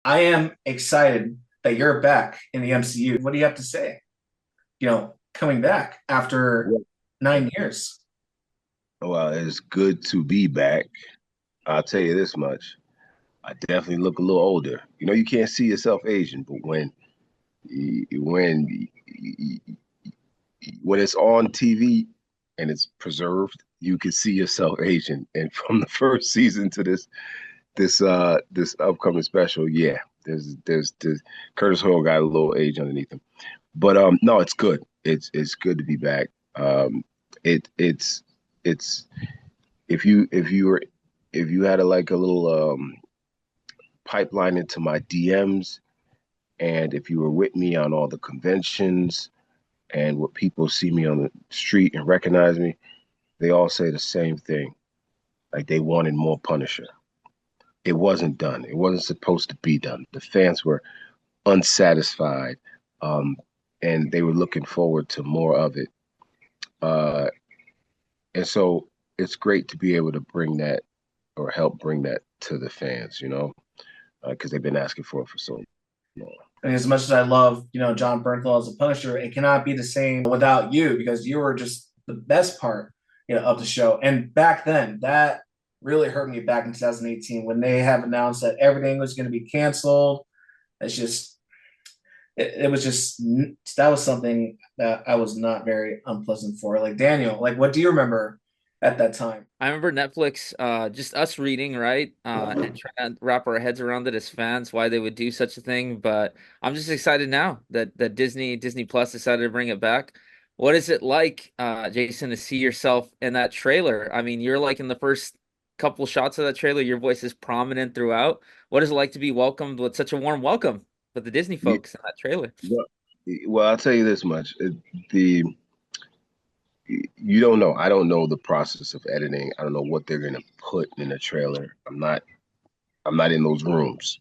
I am excited that you're back in the MCU. What do you have to say? Coming back after Well, 9 years. it's good to be back. I'll tell you this much. I definitely look a little older. You can't see yourself Asian, but when when it's on TV and it's preserved, you can see yourself Asian. And from the first season to this upcoming special, yeah, there's Curtis Hoyle got a little age underneath him. But no, it's good. It's good to be back. It's if you had a little pipeline into my DMs, and if you were with me on all the conventions and what people see me on the street and recognize me, they all say the same thing. Like they wanted more Punisher. It wasn't done. It wasn't supposed to be done. The fans were unsatisfied, um, and they were looking forward to more of it. Uh, and so it's great to be able to bring that or help bring that to the fans, because they've been asking for it for so long. And as much as I love, John Bernthal as a Punisher, it cannot be the same without you because you were just the best part, of the show. And back then, that really hurt me back in 2018 when they have announced that everything was going to be canceled. It's just it was just that was something that I was not very unpleasant for. Like Daniel, like what do you remember at that time? I remember Netflix, just us reading, right? And trying to wrap our heads around it as fans, why they would do such a thing. But I'm just excited now that Disney Plus decided to bring it back. What is it like, Jason, to see yourself in that trailer? I mean, you're like in the first couple shots of that trailer, your voice is prominent throughout. What is it like to be welcomed with such a warm welcome with the Disney Yeah, folks in that trailer? well, well, I'll tell you this much: the you don't know. I don't know the process of editing. I don't know what they're gonna put in a trailer. I'm not in those rooms.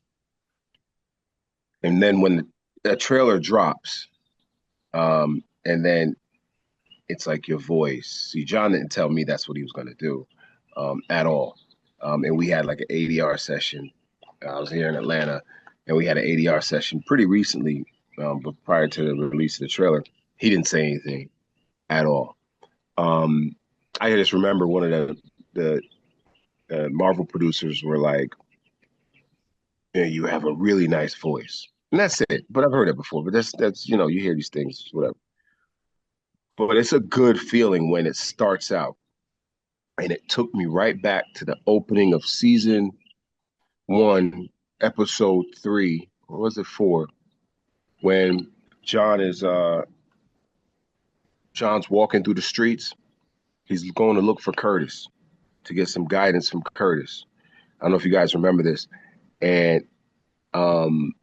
And then when the trailer drops, and then it's like your voice. See, John didn't tell me that's what he was gonna do, at all. And we had like an ADR session. I was here in Atlanta, and we had an ADR session pretty recently, but prior to the release of the trailer, he didn't say anything at all. Um, I just remember one of the Marvel producers were like, "Yeah, you have a really nice voice," and that's it. But I've heard it before. But that's you hear these things, whatever. But it's a good feeling when it starts out, and it took me right back to the opening of season 1, episode 3, or was it 4, when John is John's walking through the streets. He's going to look for Curtis to get some guidance from Curtis. I don't know if you guys remember this. And um,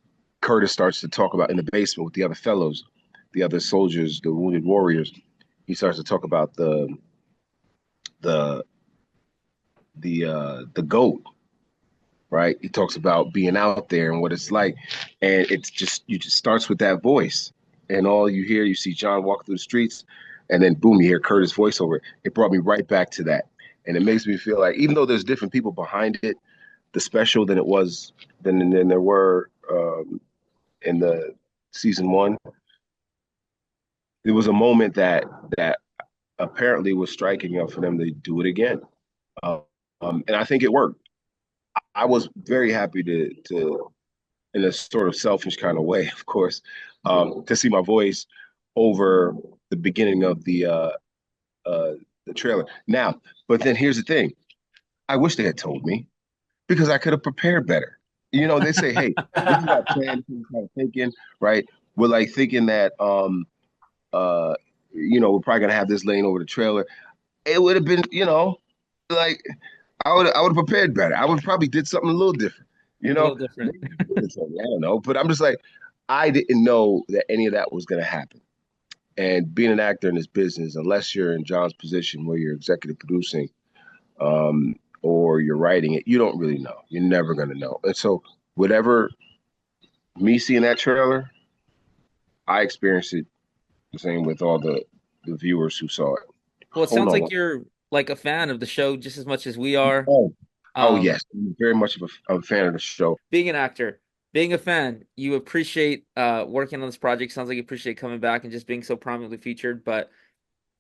Curtis starts to talk about in the basement with the other fellows, the other soldiers, the wounded warriors. He starts to talk about the the goat, right? He talks about being out there and what it's like, and it's just you just starts with that voice, and all you hear, you see John walk through the streets, and then boom, you hear Curtis' voiceover. It brought me right back to that, and it makes me feel like even though there's different people behind it, the special than it was than there were in the season 1. It was a moment that apparently was striking up for them to do it again, and I think it worked. I was very happy to in a sort of selfish kind of way, of course, to see my voice over the beginning of uh, the trailer. Now, but then here's the thing: I wish they had told me because I could have prepared better. They say, "Hey, this is our plan. This is our thinking." Right? We're like thinking that uh, we're probably gonna have this laying over the trailer. It would have been, like I would have prepared better. I would probably did something a little different. You A know, little different. maybe I don't know, but I'm just like I didn't know that any of that was going to happen. And being an actor in this business, unless you're in John's position where you're executive producing, or you're writing it, you don't really know. You're never going to know. And so, whatever me seeing that trailer, I experienced it the same with all the viewers who saw it. Well, it Hold sounds on. like you're like a fan of the show just as much as we are. Oh, oh Um, yes, I'm very much of a fan of the show. being an actor, being a fan, you appreciate working on this project. Sounds like you appreciate coming back and just being so prominently featured. But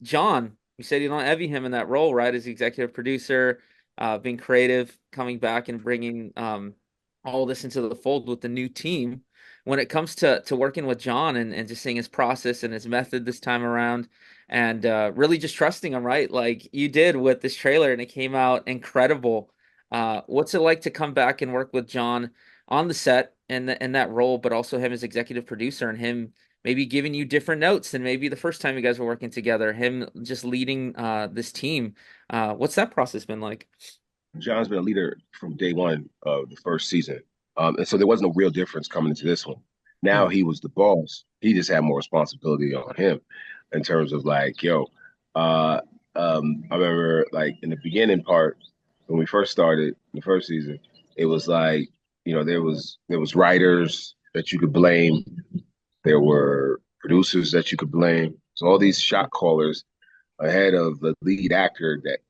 John, you said you don't envy him in that role, right? As the executive producer, being creative, coming back and bringing all this into the fold with the new team. When it comes to working with John and just seeing his process and his method this time around, and really just trusting him, right? Like you did with this trailer, and it came out incredible. What's it like to come back and work with John on the set in that role, but also him as executive producer and him maybe giving you different notes than maybe the first time you guys were working together, him just leading this team. What's that process been like? John's been a leader from day one of the first season. And so there was no real difference coming into this one. Now Hmm. he was the boss. He just had more responsibility on him in terms of like, uh, I remember like in the beginning part when we first started the first season, it was like, there was writers that you could blame, there were producers that you could blame. So all these shot callers ahead of the lead actor that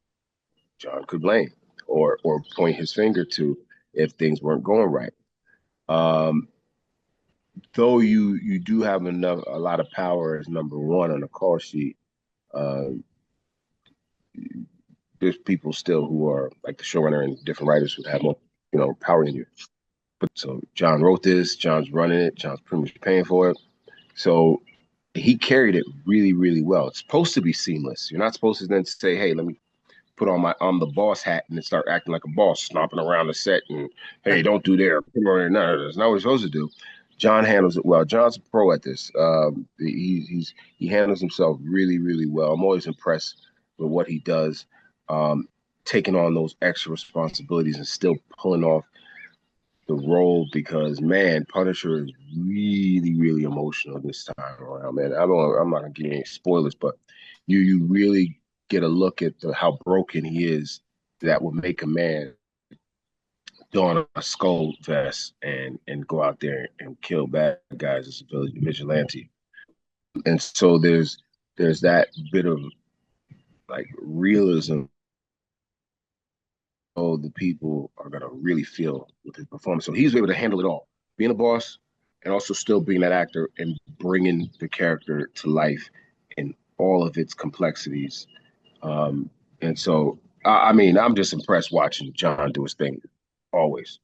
John could blame or point his finger to if things weren't going right. Um, though you do have a lot of power as number one on the call sheet. Uh, there's people still who are like the showrunner and different writers who have more power than you. But so John wrote this. John's running it. John's pretty much paying for it. So he carried it really, really well. It's supposed to be seamless. You're not supposed to then say, "Hey, let me put on my the boss hat and then start acting like a boss, stomping around the set and hey, don't do there. No, that's not what you're supposed to do. John handles it well. John's a pro at this. He handles himself really, really well. I'm always impressed with what he does, um, taking on those extra responsibilities and still pulling off the role because man, Punisher is really, really emotional this time around. Man, I'm not gonna give you any spoilers, but you really get a look at how broken he is. That would make a man don a skull vest and go out there and kill bad guys as a vigilante. And so there's that bit of like realism. Oh, the people are gonna really feel with his performance. So he's able to handle it all, being a boss and also still being that actor and bringing the character to life in all of its complexities. And so, I mean, I'm just impressed watching John do his thing always.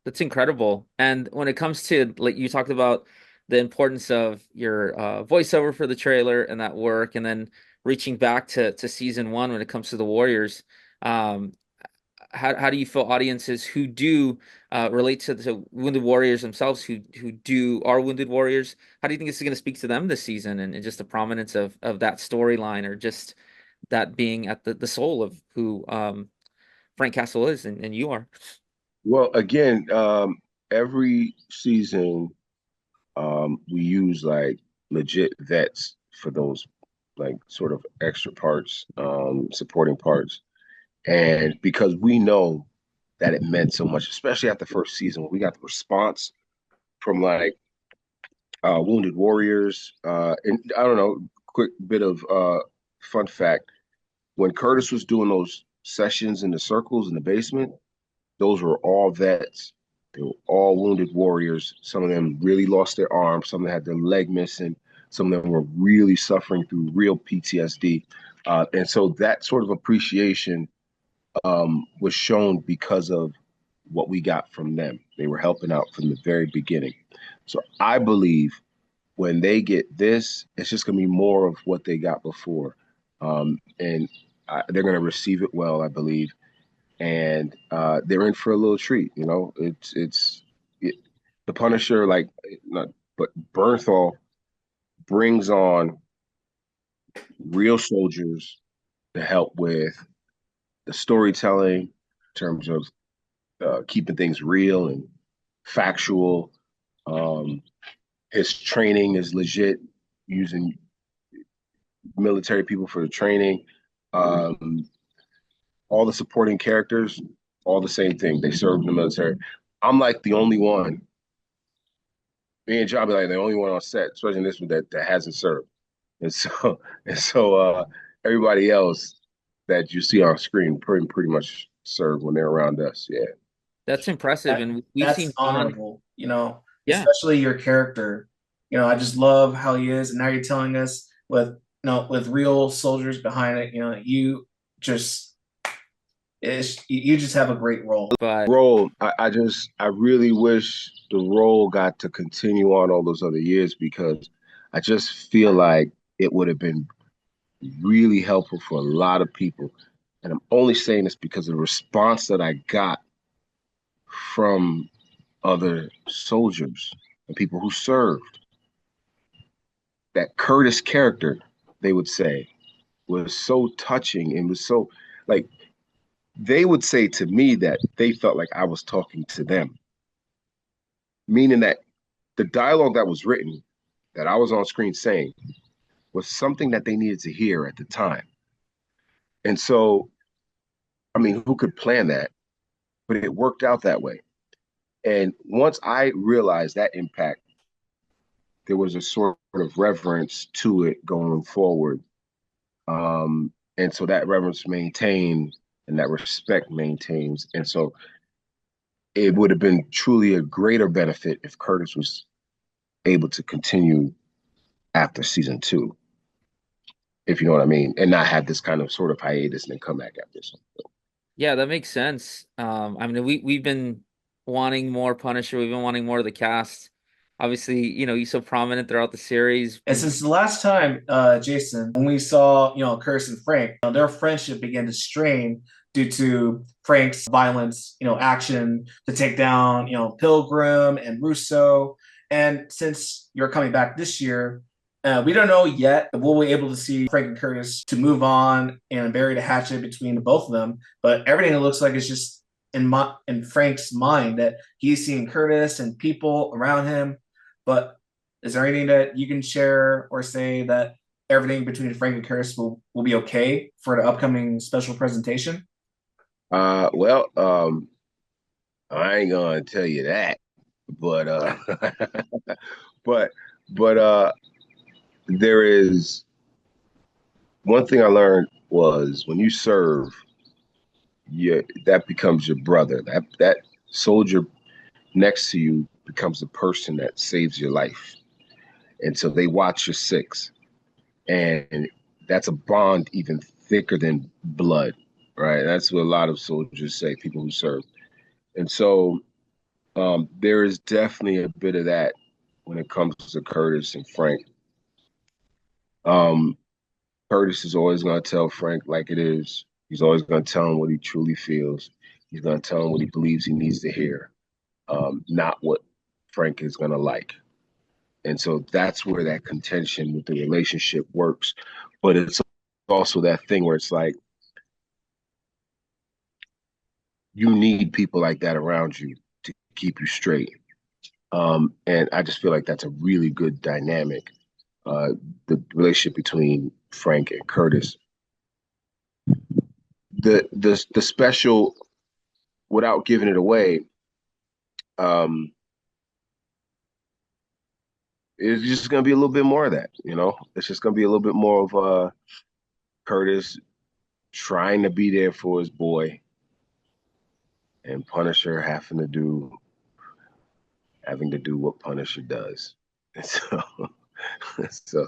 That's incredible. And when it comes to like you talked about the importance of your voiceover for the trailer and that work, and then reaching back to season one when it comes to the Warriors. Um, how do you feel audiences who do relate to the Wounded Warriors themselves, who do are Wounded Warriors? How do you think this is going to speak to them this season, and just the prominence of that storyline, or just that being at the soul of who Frank Castle is and you are? Well, again, every season we use like legit vets for those like sort of extra parts, supporting parts. And because we know that it meant so much, especially after the first season when we got the response from like Wounded Warriors. And I don't know, quick bit of fun fact. When Curtis was doing those sessions in the circles in the basement, those were all vets. They were all wounded warriors. Some of them really lost their arms. Some of them had their leg missing. Some of them were really suffering through real PTSD. And so that sort of appreciation was shown because of what we got from them. They were helping out from the very beginning. So I believe when they get this, it's just going to be more of what they got before. And they're going to receive it well, I believe. And they're in for a little treat. The Punisher, like, not, but Bernthal brings on real soldiers to help with the storytelling in terms of keeping things real and factual. Um, his training is legit, using military people for the training. Um, all the supporting characters, all the same thing. They served in the military. I'm like the only one. Me and John be like the only one on set, especially in this one that hasn't served. And so everybody else that you see on screen pretty much served when they're around us. Yeah. That's impressive, and we've That's seen John. honorable, you know, Yeah, especially your character. You know, I just love how he is, and now you're telling us with with real soldiers behind it. You know, just you just have a great role. but Role, I really wish the role got to continue on all those other years because I just feel like it would have been really helpful for a lot of people. And I'm only saying this because of the response that I got from other soldiers and people who served. That Curtis character, they would say, was so touching and was so like they would say to me that they felt like I was talking to them, meaning that the dialogue that was written, that I was on screen saying, was something that they needed to hear at the time. And so, I mean, who could plan that? But it worked out that way. And once I realized that impact, there was a sort of reverence to it going forward. And so that reverence maintained and that respect maintains. And so it would have been truly a greater benefit if Curtis was able to continue after season two, if you know what I mean, and not have this kind of sort of hiatus and then come back after something. yeah, that makes sense. I mean, we've been wanting more Punisher. We've been wanting more of the cast. Obviously, he's so prominent throughout the series. And since the last time, Jason, when we saw, Curtis and Frank, their friendship began to strain due to Frank's violence, action to take down, Pilgrim and Russo. And since you're coming back this year, we don't know yet. We'll be able to see Frank and Curtis to move on and bury the hatchet between the both of them. But everything it looks like is just in Frank's mind that he's seeing Curtis and people around him. But is there anything that you can share or say that everything between Frank and Curtis will be okay for the upcoming special presentation? Well, I ain't gonna tell you that, but but but there is one thing I learned was when you serve, that becomes your brother. That soldier next to you becomes the person that saves your life. And so they watch your six. And that's a bond even thicker than blood, right? That's what a lot of soldiers say, people who serve. And so there is definitely a bit of that when it comes to Curtis and Frank. Um, Curtis is always going to tell Frank like it is. He's always going to tell him what he truly feels. He's going to tell him what he believes he needs to hear, not what Frank is going to like. And so that's where that contention with the relationship works. But it's also that thing where it's like you need people like that around you to keep you straight. And I just feel like that's a really good dynamic. The relationship between Frank and Curtis. The special, without giving it away, um, it's just going to be a little bit more of that. It's just going to be a little bit more of Curtis trying to be there for his boy, and Punisher having to do what Punisher does. And so, so,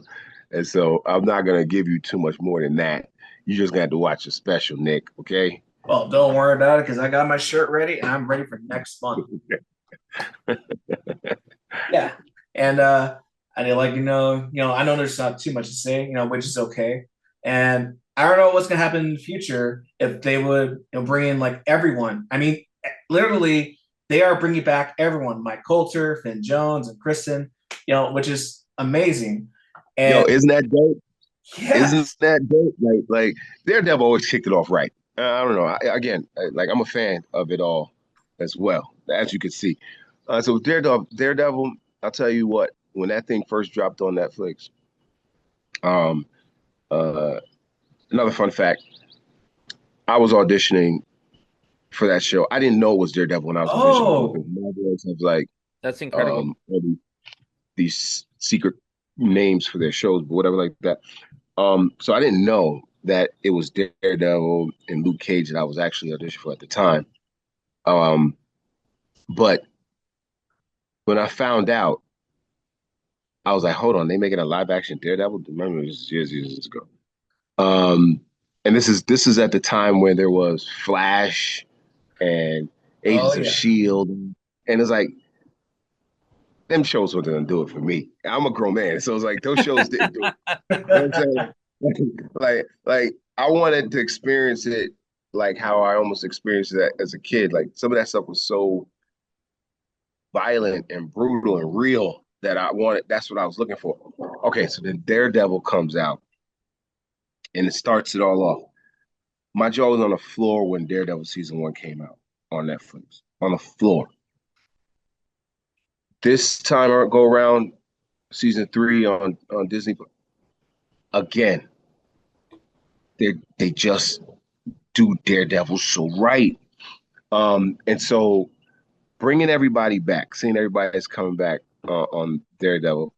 and so I'm not gonna give you too much more than that. You just got to watch the special, Nick. Okay? Well, don't worry about it because I got my shirt ready and I'm ready for next month. Yeah. And I did like, I know there's not too much to say, which is okay. And I don't know what's gonna happen in the future if they would, bring in like everyone. I mean, literally, they are bringing back everyone: Mike Coulter, Finn Jones, and Kristen. Which is amazing. Yo, And isn't that dope? Isn't yes, that dope? Like Daredevil always kicked it off right. I don't know. Like I'm a fan of it all as well, as you can see. So Daredevil, I'll tell you what. When that thing first dropped on Netflix, um, uh, another fun fact: I was auditioning for that show. I didn't know it was Daredevil when I was auditioning because oh, Marvel have like That's incredible. all these secret names for their shows, but whatever like that. So I didn't know that it was Daredevil and Luke Cage that I was actually auditioning for at the time. Um, But when I found out, I was like, hold on, they making a live action Daredevil? Remember, this is years ago. Um, and this is at the time when there was Flash and Oh Agents of yeah. Shield, and it's like them shows were gonna do it for me. I'm a grown man, so it's like those shows didn't do it. You know what I'm saying? Like I wanted to experience it like how I almost experienced that as a kid. Like some of that stuff was so violent and brutal and real that I wanted. That's what I was looking for. Okay, so then Daredevil comes out and it starts it all off. My jaw was on the floor when Daredevil season 1 came out on Netflix. On the floor. This time I go around season 3 on Disney again. They just do Daredevil so right. And so bringing everybody back, seeing everybody that's coming back on Daredevil,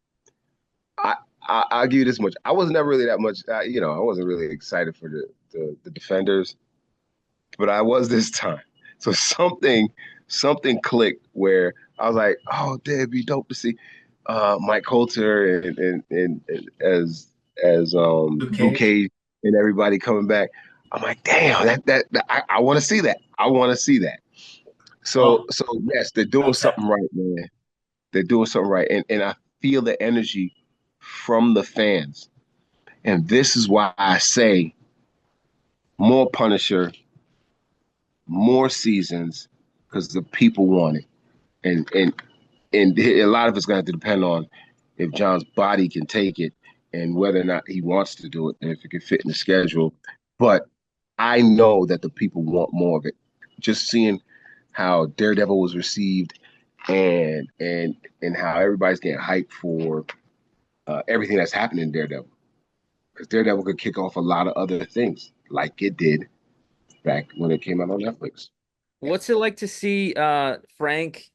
I'll give you this much. I was never really that much, I wasn't really excited for the Defenders, but I was this time. So something clicked where I was like, oh, it'd be dope to see Mike Coulter and as Luke Luke Cage. Cage and everybody coming back. I'm like, damn, that I want to see that. I want to see that. So Well, so yes, they're doing okay. something right, man. They're doing something right, and I feel the energy from the fans. And this is why I say more Punisher, more seasons, because the people want it, and a lot of it's going to have to depend on if John's body can take it and whether or not he wants to do it and if it can fit in the schedule. But I know that the people want more of it. Just seeing how Daredevil was received and how everybody's getting hyped for everything that's happening in Daredevil. Because Daredevil could kick off a lot of other things, like it did back when it came out on Netflix. What's it like to see Frank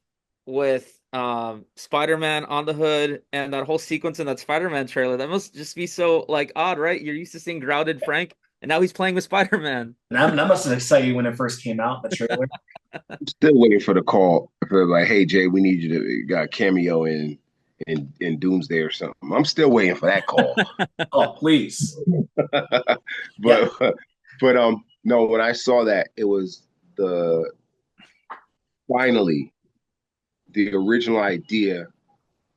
with Spider-Man on the hood and that whole sequence in that Spider-Man trailer? That must just be so like odd, right? You're used to seeing grounded Frank, and now he's playing with Spider-Man. And that must have excited you when it first came out, the trailer. I'm still waiting for the call for like, hey Jay, we need you to got a cameo in Doomsday or something. I'm still waiting for that call. Oh, please. Yeah. but no, when I saw that, it was the finally the original idea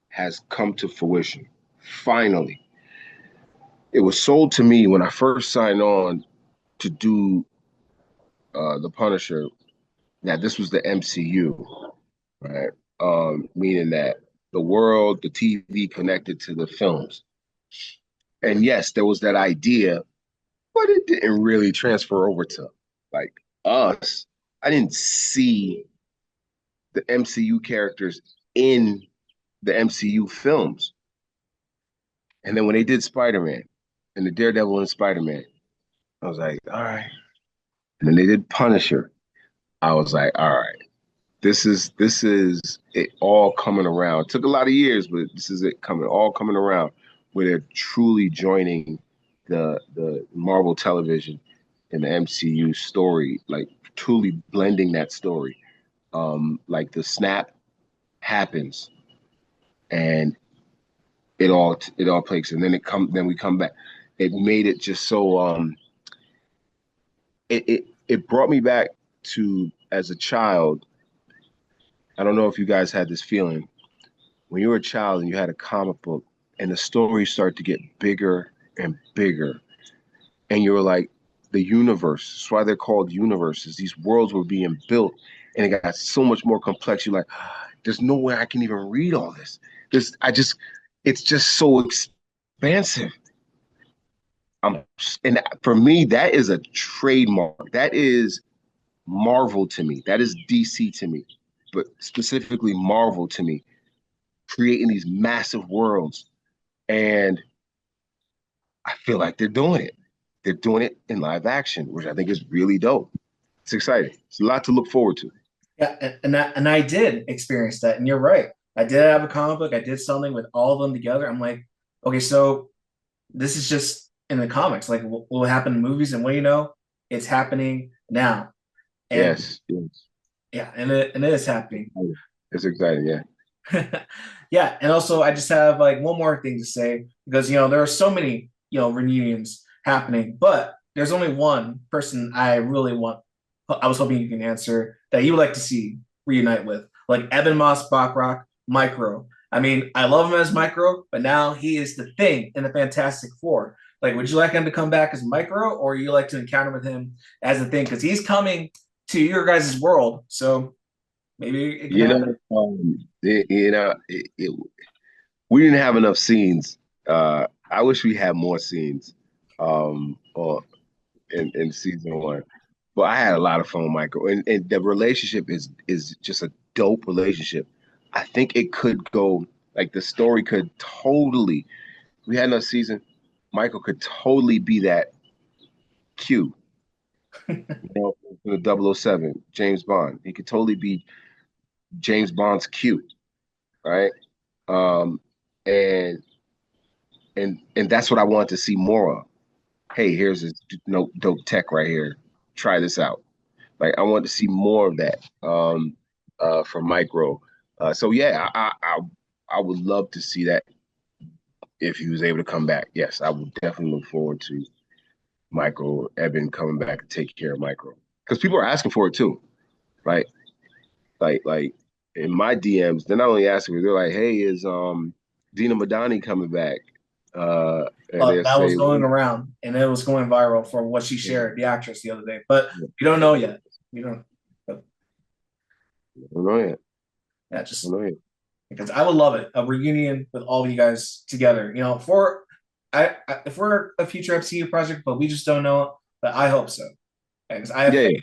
has come to fruition. Finally. It was sold to me when I first signed on to do the Punisher that this was the MCU, right? Meaning that the world, the TV connected to the films. And yes, there was that idea, but it didn't really transfer over to like us. I didn't see the MCU characters in the MCU films. And then when they did Spider-Man and the Daredevil and Spider-Man, I was like, all right. And then they did Punisher. I was like, all right, this is it all coming around. It took a lot of years, but this is it coming around where they're truly joining the Marvel television and the MCU story, like truly blending that story. Like the snap happens and it all plays, and then we come back. It made it just so it brought me back to as a child. I don't know if you guys had this feeling when you were a child and you had a comic book and the stories start to get bigger and bigger, and you were like, the universe. That's why they're called universes. These worlds were being built, and it got so much more complex. You're like, there's no way I can even read all this. It's just so expansive. And for me, that is a trademark. That is Marvel to me. That is DC to me, but specifically Marvel to me, creating these massive worlds. And I feel like they're doing it. They're doing it in live action, which I think is really dope. It's exciting. It's a lot to look forward to. Yeah, and I did experience that, and you're right. I did have a comic book. I did something with all of them together. I'm like, okay, so this is just in the comics. Like, what will happen in movies, and what do you know? It's happening now. And Yes, yes. Yeah, and it is happening. It's exciting, yeah. Yeah, and also I just have like one more thing to say because there are so many reunions happening, but there's only one person I really want. I was hoping you can answer that you would like to see reunite with, like Evan Moss Bachrach, Micro. I mean, I love him as Micro, but now he is the Thing in the Fantastic Four. Like, would you like him to come back as Micro, or you like to encounter with him as the Thing? Because he's coming to your guys' world, so maybe it can You happen. know, we didn't have enough scenes. I wish we had more scenes or in season one. But I had a lot of fun with Michael, and the relationship is just a dope relationship. I think it could go like the story could totally. We had another season. Michael could totally be that Q, for the 007, James Bond. He could totally be James Bond's Q, right? Um, and and that's what I want to see more of. Hey, here's this dope tech right here. Try this out. Like I want to see more of that from Micro. So yeah, I would love to see that if he was able to come back. Yes, I would definitely look forward to Michael Eben coming back and take care of Micro because people are asking for it too, right? Like in my DMs, they're not only asking, they're like, "Hey, is Dina Madani coming back?" And they That was say, going well, around and it was going viral for what she shared, the actress, the other day. But we don't know yet. We don't. But I don't know yet. yeah, I don't just know yet. because I would love it, a reunion with all of you guys together. For if we're a future MCU project, but we just don't know. But I hope so. Because I have Yeah, faith.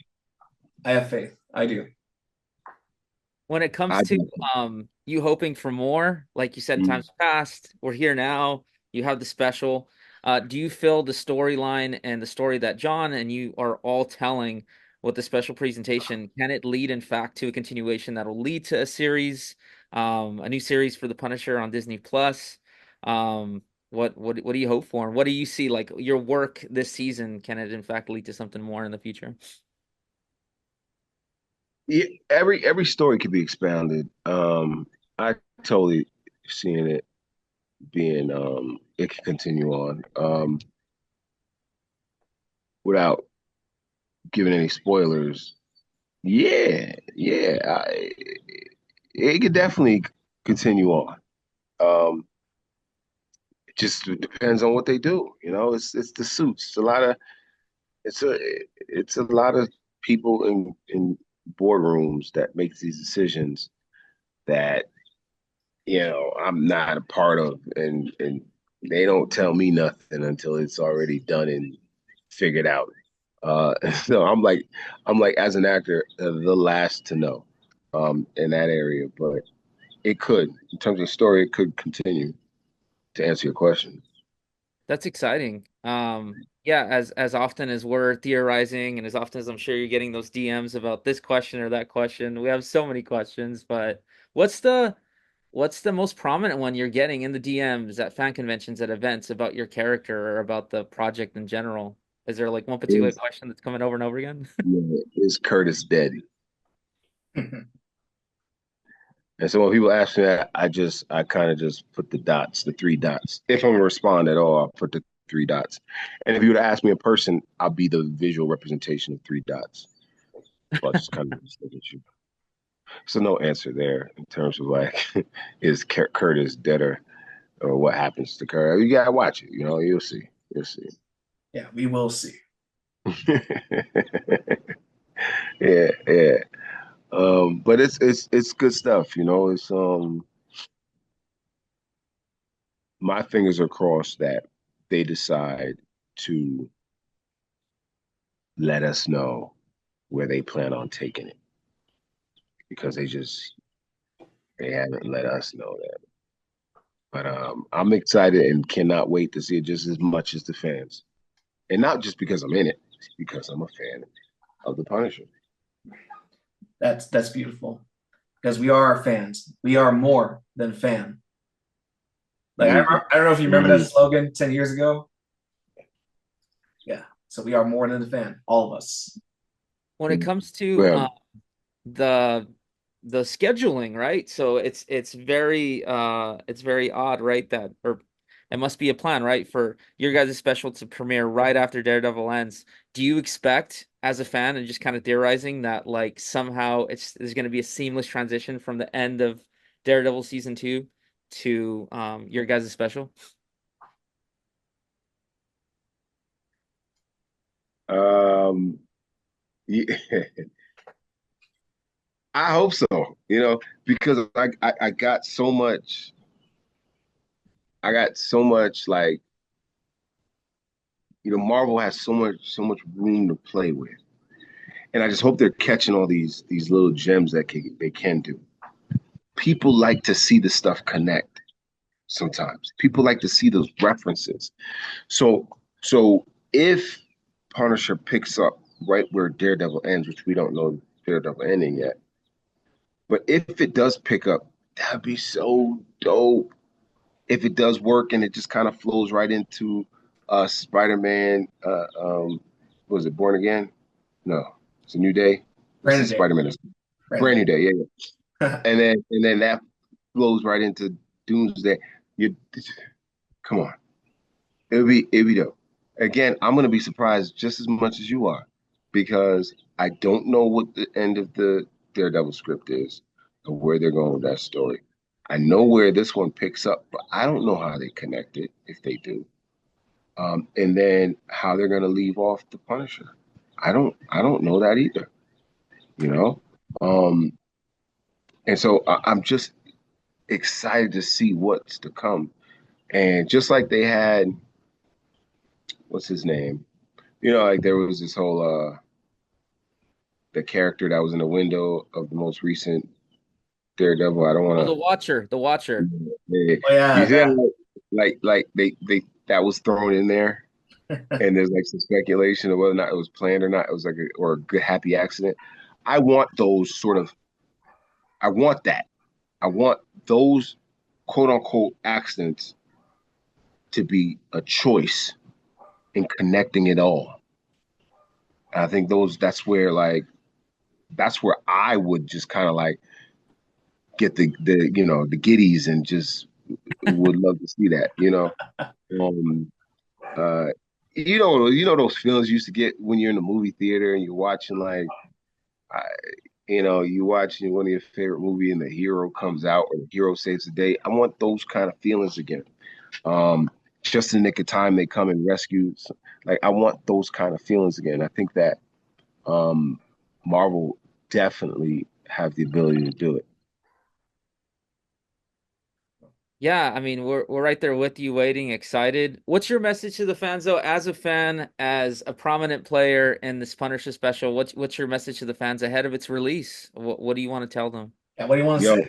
yeah. I have faith. I do. When it comes I to do. you hoping for more, like you said in Mm. times past, we're here now. You have the special. Do you feel the storyline and the story that John and you are all telling with the special presentation, can it lead in fact to a continuation that'll lead to a series, a new series for the Punisher on Disney Plus? What do you hope for? And what do you see like your work this season? Can it in fact lead to something more in the future? Yeah, every story could be expounded. I totally seeing it being it can continue on without giving any spoilers. Yeah, yeah, it could definitely continue on. Um, it just depends on what they do. It's the suits. It's a it's a lot of people in boardrooms that make these decisions that I'm not a part of, and they don't tell me nothing until it's already done and figured out. So I'm like as an actor, the last to know, in that area, but it could, in terms of story, it could continue to answer your question. That's exciting. Yeah, as often as we're theorizing and as often as I'm sure you're getting those DMs about this question or that question, we have so many questions, but what's the what's the most prominent one you're getting in the DMs at fan conventions at events about your character or about the project in general? Is there like one particular Is question that's coming over and over again? Yeah, is Curtis dead? And so when people ask me that, I kind of just put the dots, the three dots. If I'm gonna respond at all, I'll put the three dots. And if you were to ask me in person, I'll be the visual representation of three dots. So I'll just kind of just look at you. So no answer there in terms of like, is Curtis dead or what happens to Curtis? You gotta watch it. You'll see. You'll see. Yeah, we will see. Yeah, yeah. But it's good stuff. It's my fingers are crossed that they decide to let us know where they plan on taking it because they haven't let us know that. But I'm excited and cannot wait to see it just as much as the fans, and not just because I'm in it, it's because I'm a fan of the Punisher. That's beautiful because we are fans. We are more than fan. Like Mm-hmm. I don't know if you remember that Mm-hmm. slogan 10 years ago. Yeah. So we are more than a fan, all of us. When it comes to Well, the the scheduling, right? So it's very odd, right? That or it must be a plan, right? For your guys' special to premiere right after Daredevil ends. Do you expect, as a fan and just kind of theorizing, that like somehow there's going to be a seamless transition from the end of Daredevil season 2 to your guys' special? Um, yeah, I hope so. Because I got so much. I got so much like Marvel has so much room to play with, and I just hope they're catching all these little gems that they can do. People like to see the stuff connect. Sometimes people like to see those references. So so if Punisher picks up right where Daredevil ends, which we don't know Daredevil ending yet, but if it does pick up, that'd be so dope. If it does work and it just kind of flows right into Spider-Man, what was it, Born Again? No, it's a new day. What's the Brandon Day. Spider-Man? Brandon Brand new Day. day, yeah, yeah. And then that flows right into Doomsday. You come on, it'll be dope. Again, I'm gonna be surprised just as much as you are because I don't know what the end of the Daredevil script is or where they're going with that story. I know where this one picks up, but I don't know how they connect it if they do. And then how they're gonna leave off the Punisher. I don't know that either, you know? Um, and so I'm just excited to see what's to come. And just like they had, what's his name? Like there was this whole the character that was in the window of the most recent Daredevil. I don't Oh, want the Watcher. to. Oh You yeah, see that? Like they that was thrown in there, yeah. and there's like some speculation of whether or not it was planned or not. It was like or a good happy accident. I want those sort of. I want that. I want those quote unquote accidents to be a choice in connecting it all. And I think that's where I would just kind of like get the giddies and just would love to see that. Um uh those feelings you used to get when you're in the movie theater and you're watching like I, you watching one of your favorite movie and the hero comes out or the hero saves the day. I want those kind of feelings again. Um just in the nick of time they come and rescue. Like I want those kind of feelings again. I think that um Marvel definitely have the ability to do it. Yeah, I mean, we're right there with you, waiting, excited. What's your message to the fans, though, as a fan, as a prominent player in this Punisher special? What's your message to the fans ahead of its release? What do you want to tell them? What do you want to Yo, say?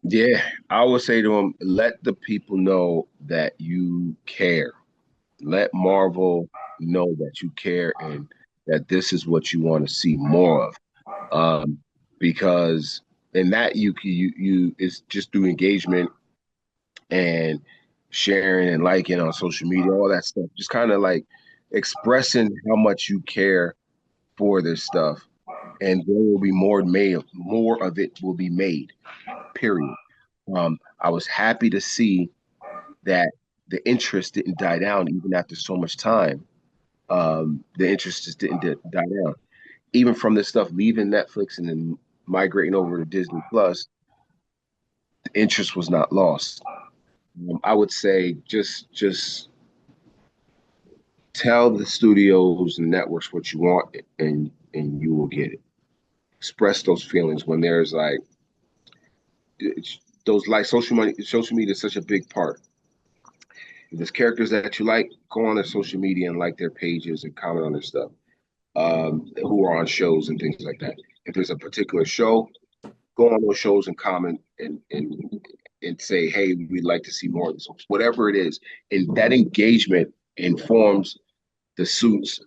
yeah, I would say to them, let the people know that you care. Let Marvel know that you care and that this is what you want to see more of. Um, because and that you is just through engagement and sharing and liking on social media, all that stuff. Just kind of like expressing how much you care for this stuff, and there will be more made. More of it will be made. Period. I was happy to see that the interest didn't die down even after so much time. The interest just didn't die down. Even from this stuff leaving Netflix and then migrating over to Disney Plus, the interest was not lost. I would say just tell the studios and networks what you want and you will get it. Express those feelings when there's like those like social media is such a big part. If there's characters that you like, go on their social media and like their pages and comment on their stuff. Who are on shows and things like that. If there's a particular show, go on those shows and comment and say, hey, we'd like to see more of this. Whatever it is. And that engagement informs the suits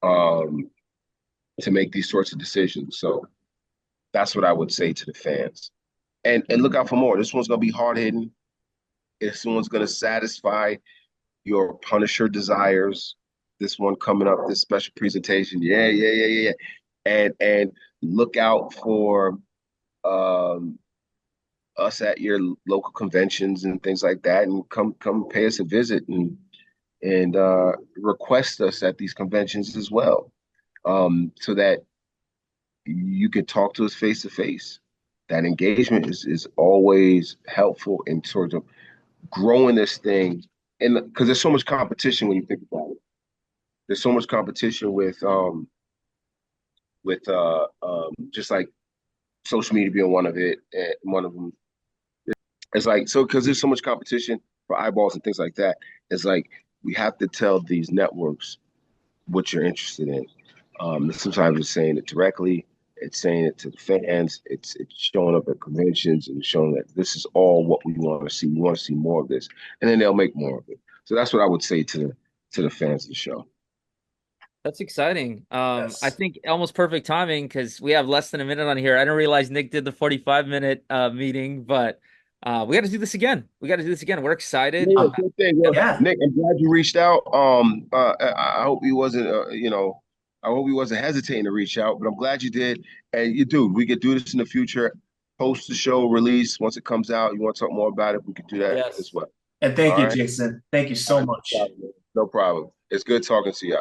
um, to make these sorts of decisions. So that's what I would say to the fans. And look out for more. This one's gonna be hard hitting. This one's gonna satisfy your Punisher desires. This one coming up, this special presentation. Yeah, yeah, yeah, yeah. and look out for um, us at your local conventions and things like that, and come pay us a visit and request us at these conventions as well, so that you can talk to us face to face. That engagement is always helpful in sort of growing this thing, and because there's so much competition when you think about it. There's so much competition with just like social media being one of it, and one of them. It's like, so because there's so much competition for eyeballs and things like that. It's like we have to tell these networks what you're interested in. Sometimes it's saying it directly, it's saying it to the fans, it's showing up at conventions and showing that this is all what we want to see. We want to see more of this, and then they'll make more of it. So that's what I would say to the fans of the show. That's exciting. I Yes. think almost perfect timing because we have less than a minute on here. I didn't realize Nick did the 45-minute meeting, but we got to do this again. We got to do this again. We're excited. Yeah, Um, good thing. Well, yeah. Nick, I'm glad you reached out. I hope he wasn't, I hope he wasn't hesitating to reach out, but I'm glad you did. And you do. We could do this in the future. Post the show release once it comes out. You want to talk more about it? We could do that as Yes. well. And thank All you, right. Jason. Thank you All so right. No much. problem. No problem. It's good talking to you.